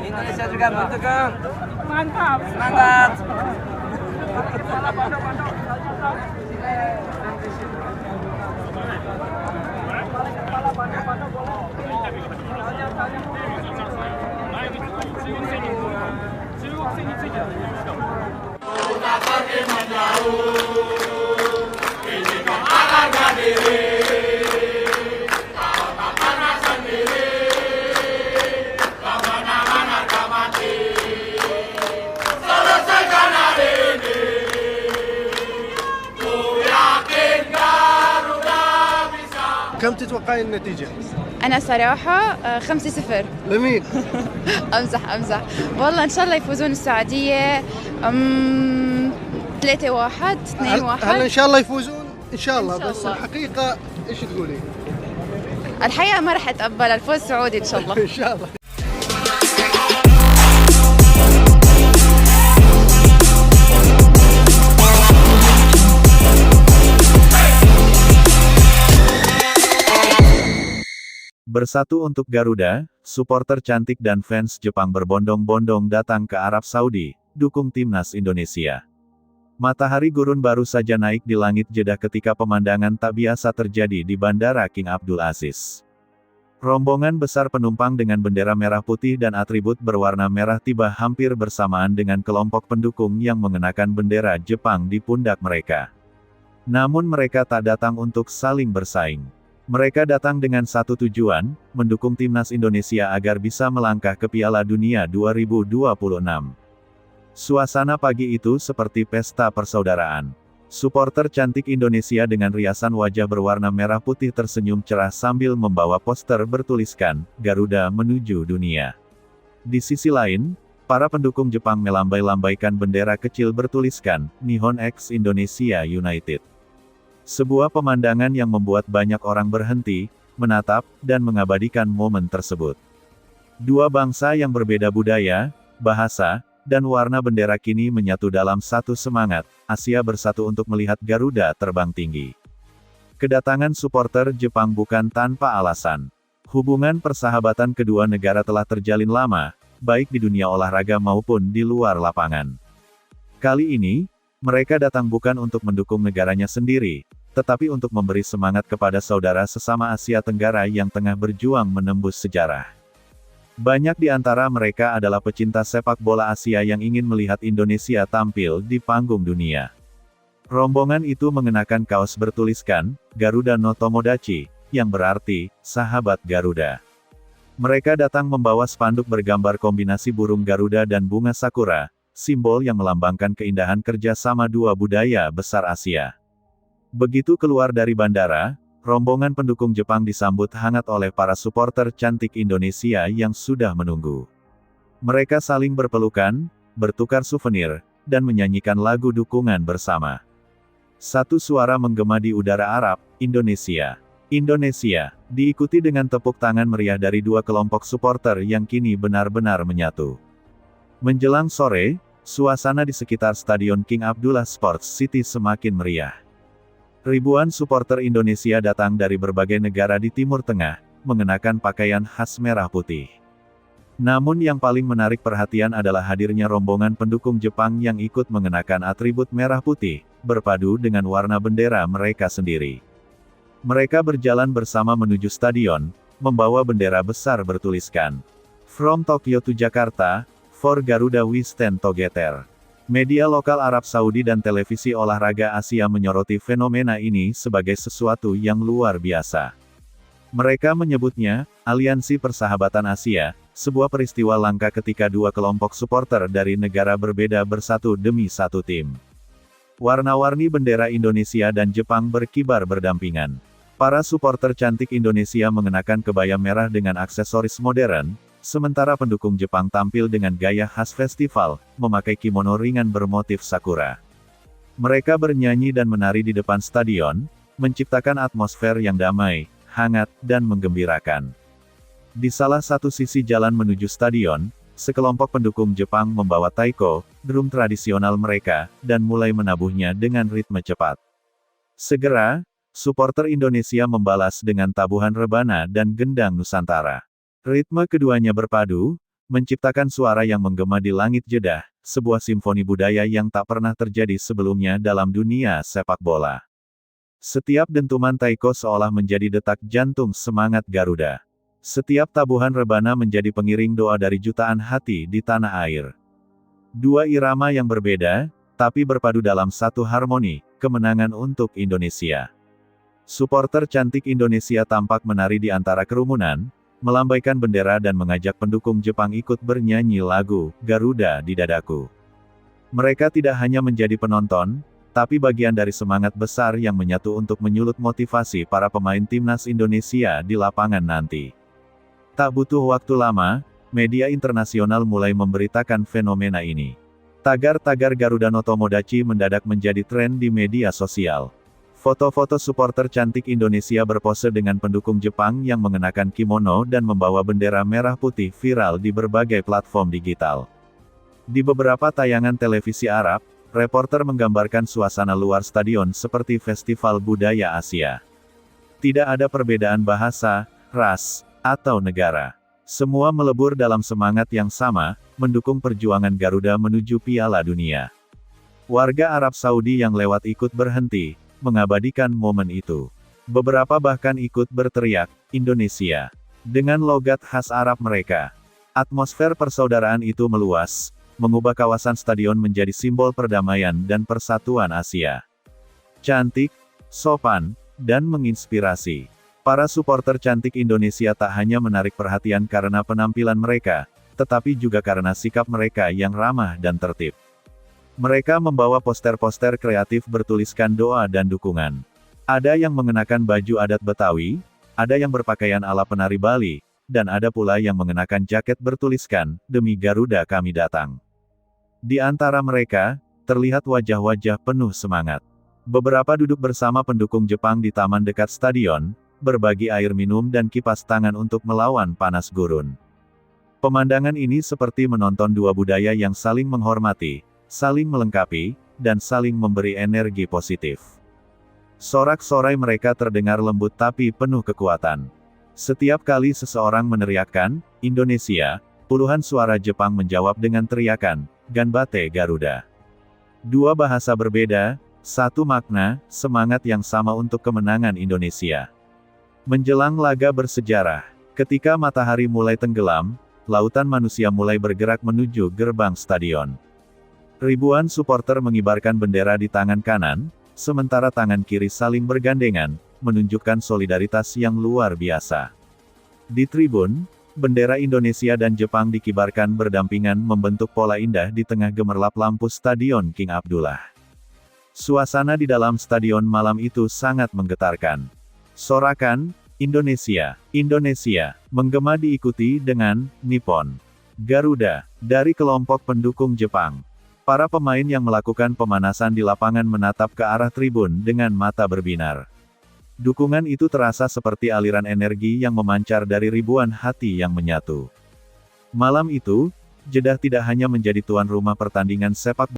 Indonesia juga begitu, Kang. Mantap. Semangat. كم تتوقعين النتيجة؟ أنا صراحة 5-0. لمين؟ أمزح والله إن شاء الله يفوزون السعودية 3-1 2-1. هل إن شاء الله يفوزون؟ إن شاء الله. إن شاء بس الله. الحقيقة إيش تقولين؟ الحقيقة ما راح أتقبل الفوز سعودي إن شاء الله. إن شاء الله. Bersatu untuk Garuda, supporter cantik dan fans Jepang berbondong-bondong datang ke Arab Saudi, dukung timnas Indonesia. Matahari gurun baru saja naik di langit Jeddah ketika pemandangan tak biasa terjadi di Bandara King Abdul Aziz. Rombongan besar penumpang dengan bendera merah putih dan atribut berwarna merah tiba hampir bersamaan dengan kelompok pendukung yang mengenakan bendera Jepang di pundak mereka. Namun mereka tak datang untuk saling bersaing. Mereka datang dengan satu tujuan, mendukung timnas Indonesia agar bisa melangkah ke Piala Dunia 2026. Suasana pagi itu seperti pesta persaudaraan. Supporter cantik Indonesia dengan riasan wajah berwarna merah putih tersenyum cerah sambil membawa poster bertuliskan, Garuda menuju dunia. Di sisi lain, para pendukung Jepang melambai-lambaikan bendera kecil bertuliskan, Nihon X Indonesia United. Sebuah pemandangan yang membuat banyak orang berhenti, menatap, dan mengabadikan momen tersebut. Dua bangsa yang berbeda budaya, bahasa, dan warna bendera kini menyatu dalam satu semangat, Asia bersatu untuk melihat Garuda terbang tinggi. Kedatangan supporter Jepang bukan tanpa alasan. Hubungan persahabatan kedua negara telah terjalin lama, baik di dunia olahraga maupun di luar lapangan. Kali ini, mereka datang bukan untuk mendukung negaranya sendiri, tetapi untuk memberi semangat kepada saudara sesama Asia Tenggara yang tengah berjuang menembus sejarah. Banyak di antara mereka adalah pecinta sepak bola Asia yang ingin melihat Indonesia tampil di panggung dunia. Rombongan itu mengenakan kaos bertuliskan, Garuda no Tomodachi, yang berarti, sahabat Garuda. Mereka datang membawa spanduk bergambar kombinasi burung Garuda dan bunga sakura, simbol yang melambangkan keindahan kerjasama dua budaya besar Asia. Begitu keluar dari bandara, rombongan pendukung Jepang disambut hangat oleh para supporter cantik Indonesia yang sudah menunggu. Mereka saling berpelukan, bertukar souvenir, dan menyanyikan lagu dukungan bersama. Satu suara menggema di udara Arab, Indonesia. Indonesia, diikuti dengan tepuk tangan meriah dari dua kelompok supporter yang kini benar-benar menyatu. Menjelang sore, suasana di sekitar Stadion King Abdullah Sports City semakin meriah. Ribuan supporter Indonesia datang dari berbagai negara di Timur Tengah, mengenakan pakaian khas merah putih. Namun yang paling menarik perhatian adalah hadirnya rombongan pendukung Jepang yang ikut mengenakan atribut merah putih, berpadu dengan warna bendera mereka sendiri. Mereka berjalan bersama menuju stadion, membawa bendera besar bertuliskan, From Tokyo to Jakarta, for Garuda we stand together. Media lokal Arab Saudi dan televisi olahraga Asia menyoroti fenomena ini sebagai sesuatu yang luar biasa. Mereka menyebutnya, Aliansi Persahabatan Asia, sebuah peristiwa langka ketika dua kelompok supporter dari negara berbeda bersatu demi satu tim. Warna-warni bendera Indonesia dan Jepang berkibar berdampingan. Para supporter cantik Indonesia mengenakan kebaya merah dengan aksesoris modern, sementara pendukung Jepang tampil dengan gaya khas festival, memakai kimono ringan bermotif sakura. Mereka bernyanyi dan menari di depan stadion, menciptakan atmosfer yang damai, hangat, dan menggembirakan. Di salah satu sisi jalan menuju stadion, sekelompok pendukung Jepang membawa taiko, drum tradisional mereka, dan mulai menabuhnya dengan ritme cepat. Segera, supporter Indonesia membalas dengan tabuhan rebana dan gendang Nusantara. Ritme keduanya berpadu, menciptakan suara yang menggema di langit Jeddah, sebuah simfoni budaya yang tak pernah terjadi sebelumnya dalam dunia sepak bola. Setiap dentuman taiko seolah menjadi detak jantung semangat Garuda. Setiap tabuhan rebana menjadi pengiring doa dari jutaan hati di tanah air. Dua irama yang berbeda, tapi berpadu dalam satu harmoni, kemenangan untuk Indonesia. Suporter cantik Indonesia tampak menari di antara kerumunan, melambaikan bendera dan mengajak pendukung Jepang ikut bernyanyi lagu Garuda di Dadaku. Mereka tidak hanya menjadi penonton, tapi bagian dari semangat besar yang menyatu untuk menyulut motivasi para pemain timnas Indonesia di lapangan nanti. Tak butuh waktu lama, media internasional mulai memberitakan fenomena ini. Tagar-tagar Garuda no Tomodachi mendadak menjadi tren di media sosial. Foto-foto suporter cantik Indonesia berpose dengan pendukung Jepang yang mengenakan kimono dan membawa bendera merah putih viral di berbagai platform digital. Di beberapa tayangan televisi Arab, reporter menggambarkan suasana luar stadion seperti festival budaya Asia. Tidak ada perbedaan bahasa, ras, atau negara. Semua melebur dalam semangat yang sama, mendukung perjuangan Garuda menuju Piala Dunia. Warga Arab Saudi yang lewat ikut berhenti, mengabadikan momen itu. Beberapa bahkan ikut berteriak, Indonesia, dengan logat khas Arab mereka. Atmosfer persaudaraan itu meluas, mengubah kawasan stadion menjadi simbol perdamaian dan persatuan Asia. Cantik, sopan, dan menginspirasi. Para suporter cantik Indonesia tak hanya menarik perhatian karena penampilan mereka, tetapi juga karena sikap mereka yang ramah dan tertib. Mereka membawa poster-poster kreatif bertuliskan doa dan dukungan. Ada yang mengenakan baju adat Betawi, ada yang berpakaian ala penari Bali, dan ada pula yang mengenakan jaket bertuliskan, "Demi Garuda kami datang." Di antara mereka, terlihat wajah-wajah penuh semangat. Beberapa duduk bersama pendukung Jepang di taman dekat stadion, berbagi air minum dan kipas tangan untuk melawan panas gurun. Pemandangan ini seperti menonton dua budaya yang saling menghormati, saling melengkapi, dan saling memberi energi positif. Sorak-sorai mereka terdengar lembut tapi penuh kekuatan. Setiap kali seseorang meneriakkan, Indonesia, puluhan suara Jepang menjawab dengan teriakan, Ganbate Garuda. Dua bahasa berbeda, satu makna, semangat yang sama untuk kemenangan Indonesia. Menjelang laga bersejarah, ketika matahari mulai tenggelam, lautan manusia mulai bergerak menuju gerbang stadion. Ribuan suporter mengibarkan bendera di tangan kanan, sementara tangan kiri saling bergandengan, menunjukkan solidaritas yang luar biasa. Di tribun, bendera Indonesia dan Jepang dikibarkan berdampingan membentuk pola indah di tengah gemerlap lampu Stadion King Abdullah. Suasana di dalam stadion malam itu sangat menggetarkan. Sorakan, Indonesia, Indonesia, menggema diikuti dengan, Nippon, Garuda, dari kelompok pendukung Jepang. Para pemain yang melakukan pemanasan di lapangan menatap ke arah tribun dengan mata berbinar. Dukungan itu terasa seperti aliran energi yang memancar dari ribuan hati yang menyatu. Malam itu, Jeddah tidak hanya menjadi tuan rumah pertandingan sepak bola